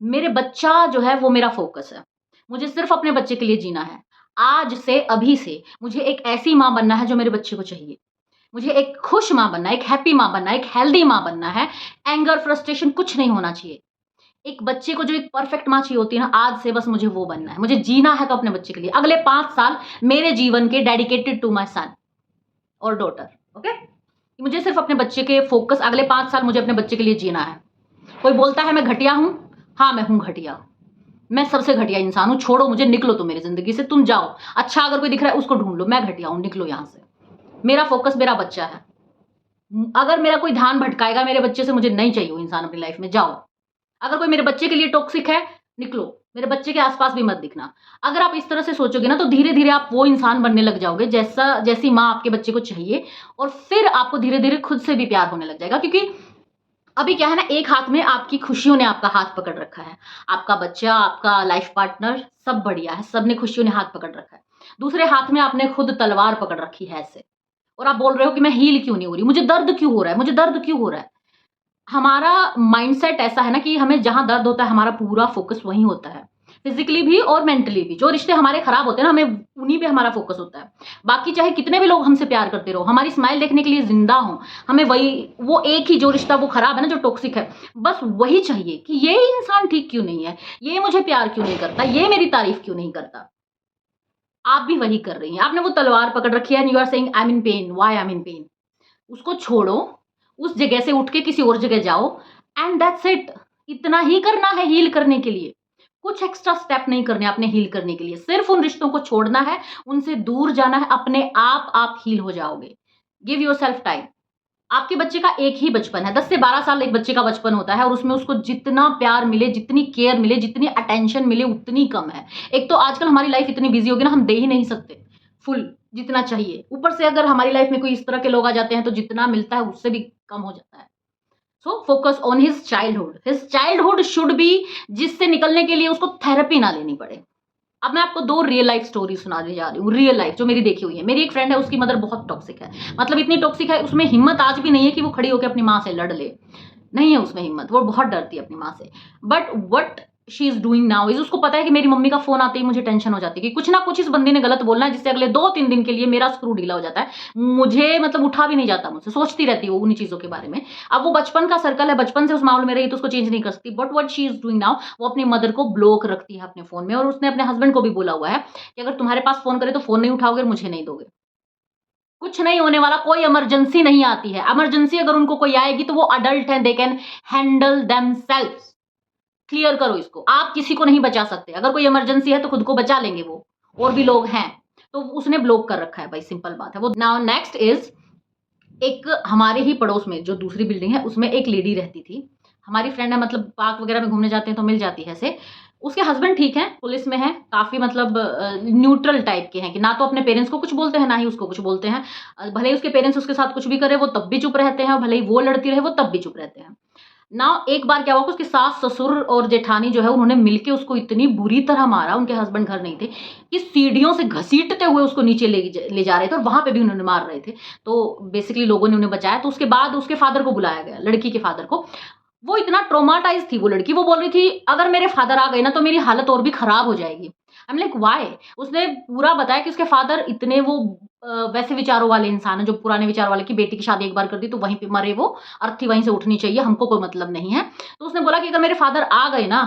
Speaker 1: मेरे बच्चा जो है वो मेरा फोकस है। मुझे सिर्फ अपने बच्चे के लिए जीना है। आज से, अभी से मुझे एक ऐसी माँ बनना है जो मेरे बच्चे को चाहिए। मुझे एक खुश माँ बनना है, एक हैप्पी माँ बनना है, एक हेल्दी माँ बनना है। एंगर, फ्रस्ट्रेशन कुछ नहीं होना चाहिए। एक बच्चे को जो एक परफेक्ट माँ चाहिए होती है ना, आज से बस मुझे वो बनना है। मुझे जीना है तो अपने बच्चे के लिए। अगले 5 साल मेरे जीवन के डेडिकेटेड टू माय सन और डॉटर। ओके, मुझे सिर्फ अपने बच्चे के फोकस, अगले 5 साल मुझे अपने बच्चे के लिए जीना है। कोई बोलता है मैं घटिया हूं, हाँ मैं हूं घटिया, मैं सबसे घटिया इंसान हूं, छोड़ो मुझे, निकलो तुम मेरी जिंदगी से, तुम जाओ। अच्छा अगर कोई दिख रहा है उसको ढूंढ लो, मैं घटिया हूं, निकलो यहां से। मेरा फोकस मेरा बच्चा है। अगर मेरा कोई ध्यान भटकाएगा मेरे बच्चे से, मुझे नहीं चाहिए वो इंसान अपनी लाइफ में, जाओ। अगर कोई मेरे बच्चे के लिए टॉक्सिक है, निकलो, मेरे बच्चे के आसपास भी मत दिखना। अगर आप इस तरह से सोचोगे ना, तो धीरे धीरे आप वो इंसान बनने लग जाओगे जैसी माँ आपके बच्चे को चाहिए, और फिर आपको धीरे धीरे खुद से भी प्यार होने लग जाएगा। क्योंकि अभी क्या है ना, एक हाथ में आपकी खुशियों ने आपका हाथ पकड़ रखा है, आपका बच्चा, आपका लाइफ पार्टनर, सब बढ़िया है, सबने खुशियों ने हाथ पकड़ रखा है। दूसरे हाथ में आपने खुद तलवार पकड़ रखी है ऐसे, और आप बोल रहे हो कि मैं हील क्यों नहीं हो रही, मुझे दर्द क्यों हो रहा है, मुझे दर्द क्यों हो रहा है। हमारा माइंडसेट ऐसा है ना कि हमें जहां दर्द होता है हमारा पूरा फोकस वहीं होता है, फिजिकली भी और मेंटली भी। जो रिश्ते हमारे खराब होते हैं ना, हमें उन्हीं पे हमारा फोकस होता है। बाकी चाहे कितने भी लोग हमसे प्यार करते रहो, हमारी स्माइल देखने के लिए जिंदा हो, हमें वही, वो एक ही जो रिश्ता वो खराब है ना, जो टॉक्सिक है, बस वही चाहिए कि ये इंसान ठीक क्यों नहीं है, ये मुझे प्यार क्यों नहीं करता, ये मेरी तारीफ क्यों नहीं करता। आप भी वही कर रही हैं, आपने वो तलवार पकड़ रखी है, and you are saying I am in pain, why I am in pain. उसको छोड़ो, उस जगह से उठ के किसी और जगह जाओ, एंड दैट्स इट। इतना ही करना है हील करने के लिए। कुछ एक्स्ट्रा स्टेप नहीं करने आपने हील करने के लिए, सिर्फ उन रिश्तों को छोड़ना है, उनसे दूर जाना है, अपने आप हील हो जाओगे। Give yourself time. आपके बच्चे का एक ही बचपन है, 10 से 12 साल एक बच्चे का बचपन होता है, और उसमें उसको जितना प्यार मिले, जितनी केयर मिले, जितनी अटेंशन मिले, उतनी कम है। एक तो आजकल हमारी लाइफ इतनी बिजी होगी ना, हम दे ही नहीं सकते फुल जितना चाहिए। ऊपर से अगर हमारी लाइफ में कोई इस तरह के लोग आ जाते हैं, तो जितना मिलता है उससे भी कम हो जाता है। So focus on his childhood. His childhood should be, जिससे निकलने के लिए उसको थेरेपी ना लेनी पड़े। अब मैं आपको 2 रियल लाइफ स्टोरी सुनाने जा रही हूँ, रियल लाइफ जो मेरी देखी हुई है। मेरी एक फ्रेंड है, उसकी मदर बहुत टॉक्सिक है, मतलब इतनी टॉक्सिक है, उसमें हिम्मत आज भी नहीं है कि वो खड़ी होकर अपनी माँ से लड़ ले, नहीं है उसमें हिम्मत, वो बहुत डरती है अपनी माँ से। But what she is doing now is, उसको पता है कि मेरी मम्मी का फोन आते ही मुझे टेंशन हो जाती है कि कुछ ना कुछ इस बंदे ने गलत बोलना है, जिससे अगले 2-3 दिन के लिए मेरा स्क्रू ढीला हो जाता है, मुझे मतलब उठा भी नहीं जाता मुझसे, सोचती रहती है वो उन्हीं चीजों के बारे में। अब वो बचपन का सर्कल है, बचपन से उस माहौल में रही, तो उसको चेंज नहीं कर सकती। But what she is doing now, वो अपनी मदर को ब्लॉक रखती है अपने फोन में, और उसने अपने हस्बैंड को भी बोला हुआ है कि अगर तुम्हारे पास फोन करे तो फोन नहीं उठाओगे और मुझे नहीं दोगे। कुछ नहीं होने वाला, कोई इमरजेंसी नहीं आती है। इमरजेंसी अगर उनको कोई आएगी तो वो अडल्ट हैं, they can handle themselves. Clear करो इसको, आप किसी को नहीं बचा सकते। अगर कोई इमरजेंसी है तो खुद को बचा लेंगे वो, और भी लोग हैं। तो उसने ब्लॉक कर रखा है भाई, सिंपल बात है वो। नाउ नेक्स्ट इज, एक हमारे ही पड़ोस में जो दूसरी बिल्डिंग है उसमें एक लेडी रहती थी, हमारी फ्रेंड है, मतलब पार्क वगैरह में घूमने जाते हैं तो मिल जाती है ऐसे। उसके हस्बैंड ठीक है, पुलिस में है, काफी मतलब न्यूट्रल टाइप के हैं, कि ना तो अपने पेरेंट्स को कुछ बोलते हैं ना ही उसको कुछ बोलते हैं। भले ही उसके पेरेंट्स उसके साथ कुछ भी करे वो तब भी चुप रहते हैं, और भले ही वो लड़ती रहे वो तब भी चुप रहते हैं ना। एक बार क्या हुआ कि उसके सास ससुर और जेठानी जो है उन्होंने मिलके उसको इतनी बुरी तरह मारा, उनके हस्बैंड घर नहीं थे, कि सीढ़ियों से घसीटते हुए उसको नीचे ले जा रहे थे, और वहां पे भी उन्होंने मार रहे थे। तो बेसिकली लोगों ने उन्हें बचाया। तो उसके बाद उसके फादर को बुलाया गया, लड़की के फादर को। वो इतना ट्रोमाटाइज थी वो लड़की, वो बोल रही थी अगर मेरे फादर आ गए ना तो मेरी हालत और भी खराब हो जाएगी। I am like why. उसने पूरा बताया कि उसके फादर इतने वो वैसे विचारों वाले इंसान है, जो पुराने विचार वाले, की बेटी की शादी एक बार कर दी तो वहीं पे मरे वो, अर्थी वहीं से उठनी चाहिए, हमको कोई मतलब नहीं है। तो उसने बोला कि अगर मेरे फादर आ गए ना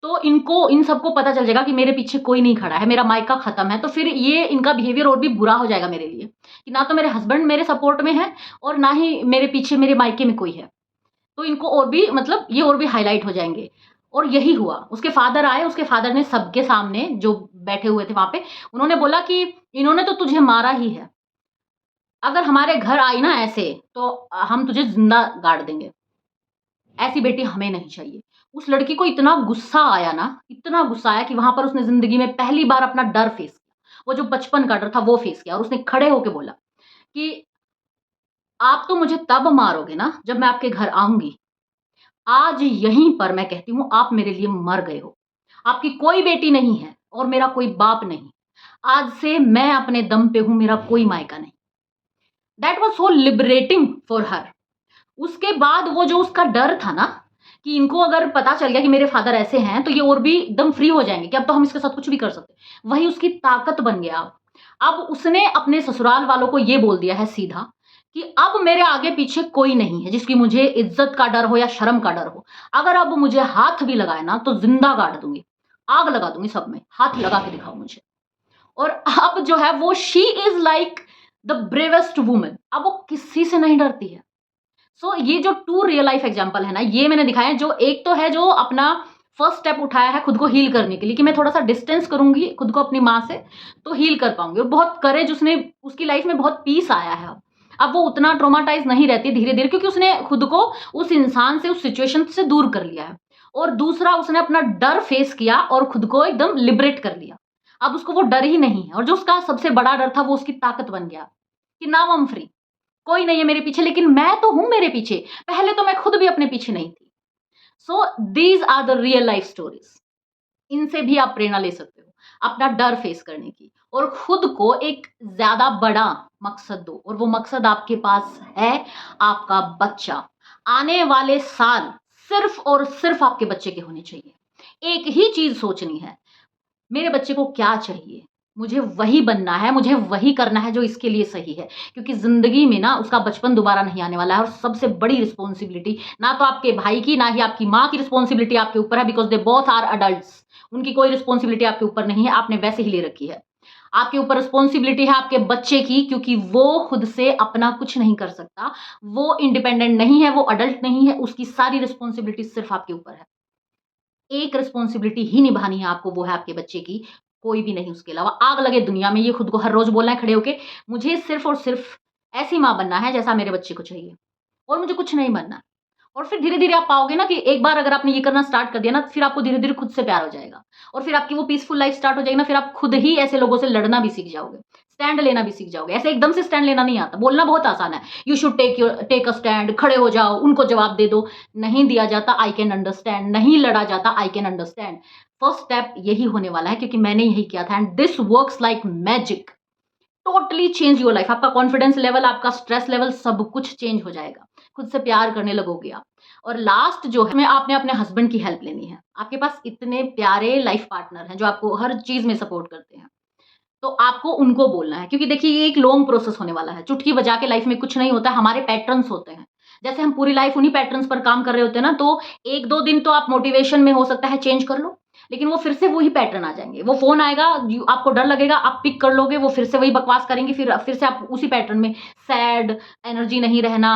Speaker 1: तो इन सबको पता चल जाएगा कि मेरे पीछे कोई नहीं खड़ा है, मेरा मायका खत्म है, तो फिर ये इनका बिहेवियर और भी बुरा हो जाएगा मेरे लिए, कि ना तो मेरे हस्बैंड मेरे सपोर्ट में है और ना ही मेरे पीछे मेरे मायके में कोई है। तो इनको और भी मतलब ये और भी हाईलाइट हो जाएंगे। और यही हुआ, उसके फादर आए, उसके फादर ने सबके सामने जो बैठे हुए थे वहां पे, उन्होंने बोला कि इन्होंने तो तुझे मारा ही है, अगर हमारे घर आई ना ऐसे, तो हम तुझे ज़िंदा गाड़ देंगे। ऐसी बेटी हमें नहीं चाहिए। उस लड़की को इतना गुस्सा आया ना, इतना गुस्सा आया कि वहाँ पर उसने ज़िंदगी में पहली बार अपना डर फेस किया। वो जो बचपन का डर था वो फेस किया और उसने खड़े होके बोला कि आप तो मुझे तब मारोगे ना जब मैं आपके घर आऊँगी। आज यहीं पर मैं कहती हूँ आप मेरे लिए मर गए हो। आपकी कोई बेटी नहीं है और मेरा कोई बाप नहीं। आज से मैं अपने दम पे हूँ, मेरा कोई मायका नहीं। That was so liberating for her. उसके बाद वो जो उसका डर था ना कि इनको अगर पता चल गया कि मेरे फादर ऐसे हैं, तो ये और भी एकदम फ्री हो जाएँगे कि अब तो हम इसके साथ कुछ भी कर सकते हैं। वही उसकी ताकत बन गया अब। अब उसने अपने ससुराल वालों को ये बोल दिया है सीधा कि अब मेरे आगे-पीछे कोई नहीं है जिसकी मुझे इज़्ज़त का डर हो या शर्म का डर हो। अगर अब मुझे हाथ भी लगाए ना तो ज़िंदा गाड़ दूँगी। आग लगा दूँगी सब में, हाथ लगा के दिखाओ मुझे। और अब जो है वो she is like the bravest woman. अब वो किसी से नहीं डरती है। ये जो 2 रियल लाइफ एग्जांपल है ना, ये मैंने दिखाए हैं। जो एक तो है जो अपना फर्स्ट स्टेप उठाया है खुद को हील करने के लिए कि मैं थोड़ा-सा डिस्टेंस करूँगी खुद को अपनी माँ से, तो हील कर पाऊँगी और बहुत करेज उसने उसकी लाइफ में बहुत पीस आया है अब। अब वो उतना ट्रॉमाटाइज़ नहीं रहती धीरे-धीरे क्योंकि उसने खुद को उस इंसान से, उस सिचुएशन से दूर कर लिया है। और दूसरा उसने अपना डर फेस किया और खुद को एकदम लिबरेट कर लिया। अब उसको वो डर ही नहीं है और जो उसका सबसे बड़ा डर था वो उसकी ताकत बन गया कि नाउ आई एम फ्री। कोई नहीं है मेरे पीछे लेकिन मैं तो हूँ मेरे पीछे। पहले तो मैं खुद भी अपने पीछे नहीं थी। So these are the real life stories. इनसे भी आप प्रेरणा ले सकते हो, अपना डर फेस करने की और खुद को एक ज़्यादा बड़ा मकसद दो और वो मकसद आपके पास है आपका बच्चा। आने वाले साल सिर्फ़ और सिर्फ़ आपके बच्चे के होने चाहिए। एक ही चीज़ सोचनी है, मेरे बच्चे को क्या चाहिए? मुझे वही बनना है, मुझे वही करना है जो इसके लिए सही है। क्योंकि ज़िंदगी में ना उसका बचपन दोबारा नहीं आने वाला है और सबसे बड़ी रिस्पॉन्सिबिलिटी ना तो आपके भाई की, ना ही आपकी माँ की रिस्पॉन्सिबिलिटी आपके ऊपर है because they both are adults. उनकी कोई रिस्पॉन्सिबिलिटी आपके ऊपर नहीं है, आपने वैसे ही ले रखी है। आपके ऊपर रिस्पॉन्सिबिलिटी है आपके बच्चे की क्योंकि वो खुद से अपना कुछ नहीं कर सकता। वो इंडिपेंडेंट नहीं है, वो एडल्ट नहीं है, उसकी सारी रिस्पॉन्सिबिलिटी सिर्फ़ आपके ऊपर है। एक रिस्पॉन्सिबिलिटी ही निभानी है आपको, वो है आपके बच्चे की, कोई भी नहीं उसके अलावा। आग लगे दुनिया में ये खुद को हर रोज़ बोलना है खड़े होके, मुझे सिर्फ़ और सिर्फ़ ऐसी माँ बनना है जैसा मेरे बच्चे को चाहिए और मुझे कुछ नहीं बनना। और फिर धीरे-धीरे आप पाओगे ना कि एक बार अगर आपने ये करना स्टार्ट कर दिया ना, फिर आपको धीरे-धीरे खुद से प्यार हो जाएगा और फिर आपकी वो पीसफुल लाइफ़ स्टार्ट हो जाएगी ना, फिर आप खुद ही ऐसे लोगों से लड़ना भी सीख जाओगे, स्टैंड लेना भी सीख जाओगे। ऐसे एकदम से स्टैंड लेना नहीं आता, बोलना बहुत आसान है, you should take a stand, खड़े हो जाओ, उनको जवाब दे दो। नहीं दिया जाता, आई कैन अंडरस्टैंड, नहीं लड़ा जाता, I can understand. First step यही होने वाला है क्योंकि मैंने यही किया था and this works like magic. Totally change your life. आपका कॉन्फिडेंस लेवल, आपका स्ट्रेस लेवल सब कुछ चेंज हो जाएगा। खुद से प्यार करने लगोगे आप। और लास्ट जो है में आपने अपने हस्बैंड की हेल्प लेनी है। आपके पास इतने प्यारे लाइफ पार्टनर हैं जो आपको हर चीज़ में सपोर्ट करते हैं। तो आपको उनको बोलना है क्योंकि देखिए ये एक लॉन्ग प्रोसेस होने वाला है। चुटकी बजा के लाइफ में कुछ नहीं होता है, हमारे पैटर्न्स होते हैं। जैसे हम पूरी लाइफ उन्हीं पैटर्न्स पर काम कर रहे होते हैं ना, तो 1-2 दिन तो आप मोटिवेशन में हो सकता है चेंज कर लो, लेकिन वो फिर से वही पैटर्न आ जाएँगे। वो फ़ोन आएगा, यू आपको डर लगेगा, आप पिक कर लोगे, वो फिर से वही बकवास करेंगे, फिर से आप उसी पैटर्न में सैड, एनर्जी नहीं रहना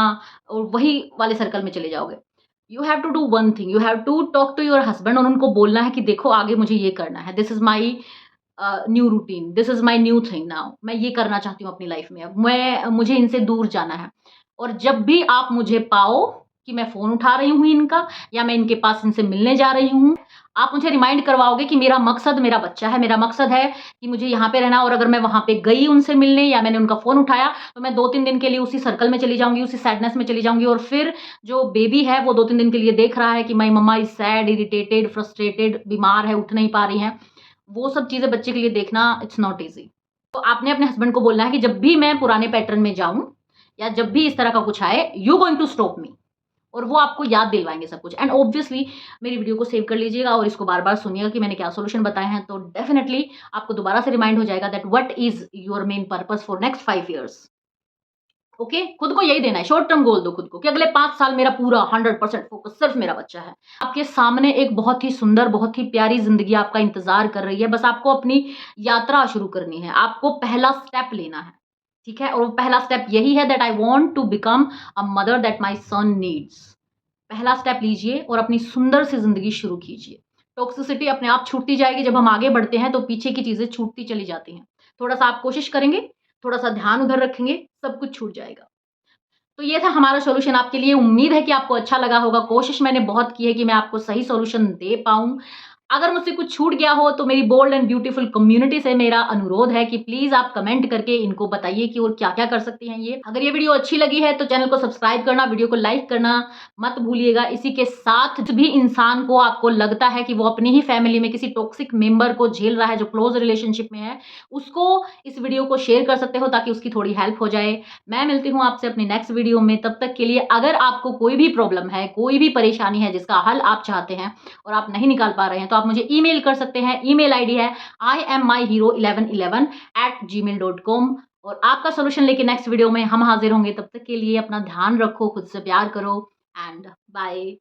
Speaker 1: और वही वाले सर्कल में चले जाओगे। You have to do one thing, you have to talk to your husband और उनको बोलना है कि देखो आगे मुझे ये करना है। This is my new routine, this is my new thing now. मैं ये करना चाहती हूँ अपनी लाइफ में अब। मुझे इनसे दूर जाना है और जब भी आप मुझे पाओ कि मैं फ़ोन उठा रही हूँ इनका या मैं इनके पास इनसे मिलने जा रही हूँ, आप मुझे रिमाइंड करवाओगे कि मेरा मकसद मेरा बच्चा है, मेरा मकसद है कि मुझे यहाँ पे रहना और अगर मैं वहाँ पे गई उनसे मिलने या मैंने उनका फ़ोन उठाया, तो मैं 2-3 दिन के लिए उसी सर्कल में चली जाऊँगी, उसी सैडनेस में चली जाऊँगी और फिर जो बेबी है वो 2-3 दिन के लिए देख रहा है कि माई मम्मा इज़ सैड, इरिटेटेड, फ्रस्ट्रेटेड, बीमार है, उठ नहीं पा रही हैं। वो सब चीज़ें बच्चे के लिए देखना इट्स नॉट ईज़ी। तो आपने अपने हस्बैंड को बोलना है कि जब भी मैं पुराने पैटर्न में जाऊँ या जब भी इस तरह का कुछ आए, you going to stop me और वो आपको याद दिलवाएँगे सब कुछ। एंड ऑब्वियसली मेरी वीडियो को सेव कर लीजिएगा और इसको बार-बार सुनिएगा कि मैंने क्या सॉल्यूशन बताए हैं, तो डेफिनिटली आपको दोबारा से रिमाइंड हो जाएगा that what is your main purpose for next 5 years. Okay, खुद को यही देना है, शॉर्ट टर्म गोल दो खुद को कि अगले 5 साल मेरा पूरा 100% फोकस सिर्फ मेरा बच्चा है। आपके सामने एक बहुत ही सुंदर, बहुत ही प्यारी ज़िंदगी आपका इंतज़ार कर रही है, बस आपको अपनी यात्रा शुरू करनी है, आपको पहला स्टेप लेना है, ठीक है? और वो पहला स्टेप यही है that I want to become a mother that my son needs. पहला स्टेप लीजिए और अपनी सुंदर सी ज़िंदगी शुरू कीजिए। टॉक्सिसिटी अपने आप छूटती जाएगी, जब हम आगे बढ़ते हैं तो पीछे की चीज़ें छूटती चली जाती हैं। थोड़ा-सा आप कोशिश करेंगे थोड़ा-सा ध्यान उधर रखेंगे, सब कुछ छूट जाएगा। तो ये था हमारा सॉल्यूशन आपके लिए। उम्मीद है कि आपको अच्छा लगा होगा। कोशिश मैंने बहुत की है कि मैं आपको सही सॉल्यूशन दे पाऊँ। अगर मुझसे कुछ छूट गया हो तो मेरी बोल्ड एंड ब्यूटीफुल कम्युनिटी से मेरा अनुरोध है कि प्लीज़ आप कमेंट करके इनको बताइए कि और क्या-क्या कर सकती हैं ये। अगर ये वीडियो अच्छी लगी है तो चैनल को सब्सक्राइब करना, वीडियो को लाइक करना मत भूलिएगा। इसी के साथ जिस भी इंसान को आपको लगता है कि वो अपनी ही फैमिली में किसी टॉक्सिक मेंबर को झेल रहा है जो क्लोज़ रिलेशनशिप में है, उसको इस वीडियो को शेयर कर सकते हो ताकि उसकी थोड़ी हेल्प हो जाए। मैं मिलती हूँ आपसे अपनी नेक्स्ट वीडियो में, तब तक के लिए अगर आपको कोई भी प्रॉब्लम है, कोई भी परेशानी है जिसका हल आप चाहते हैं और आप नहीं निकाल पा रहे हैं, तो आप मुझे ईमेल कर सकते हैं। ईमेल आईडी है iammyhero1111@gmail.com और आपका सॉल्यूशन लेके नेक्स्ट वीडियो में हम हाज़िर होंगे। तब तक के लिए अपना ध्यान रखो, खुद से प्यार करो एंड बाय।